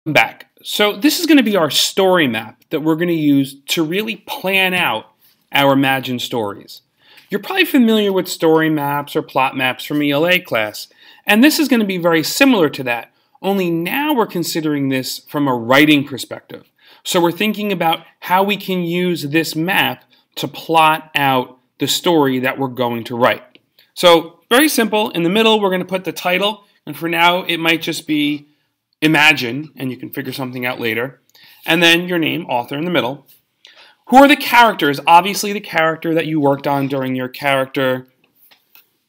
Back. So this is going to be our story map that we're going to use to really plan out our imagined stories. You're probably familiar with story maps or plot maps from ELA class, and this is going to be very similar to that, only now we're considering this from a writing perspective. So we're thinking about how we can use this map to plot out the story that we're going to write. So very simple. In the middle, we're going to put the title, and for now, it might just be Imagine, and you can figure something out later. And then your name, author, in the middle. Who are the characters? Obviously, the character that you worked on during your character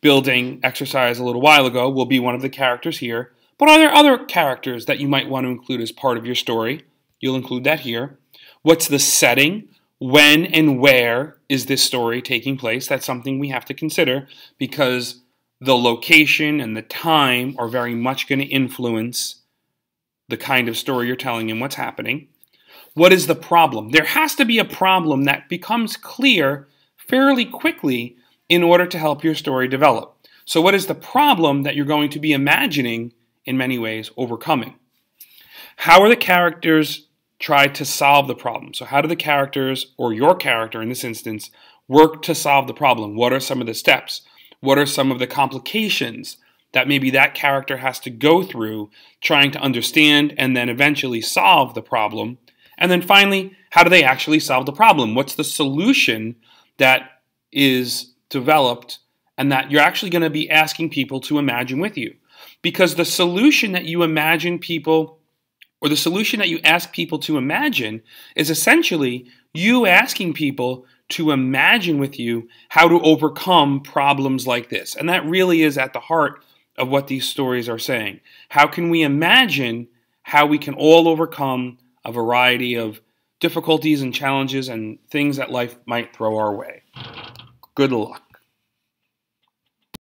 building exercise a little while ago will be one of the characters here. But are there other characters that you might want to include as part of your story? You'll include that here. What's the setting? When and where is this story taking place? That's something we have to consider because the location and the time are very much going to influence the kind of story you're telling and what's happening. What is the problem? There has to be a problem that becomes clear fairly quickly in order to help your story develop. So what is the problem that you're going to be imagining, in many ways, overcoming? How are the characters try to solve the problem? So how do the characters, or your character in this instance, work to solve the problem? What are some of the steps? What are some of the complications that maybe that character has to go through trying to understand and then eventually solve the problem? And then finally, how do they actually solve the problem? What's the solution that is developed and that you're actually going to be asking people to imagine with you? Because the solution that you imagine people, or the solution that you ask people to imagine, is essentially you asking people to imagine with you how to overcome problems like this. And that really is at the heart of what these stories are saying. How can we imagine how we can all overcome a variety of difficulties and challenges and things that life might throw our way? Good luck.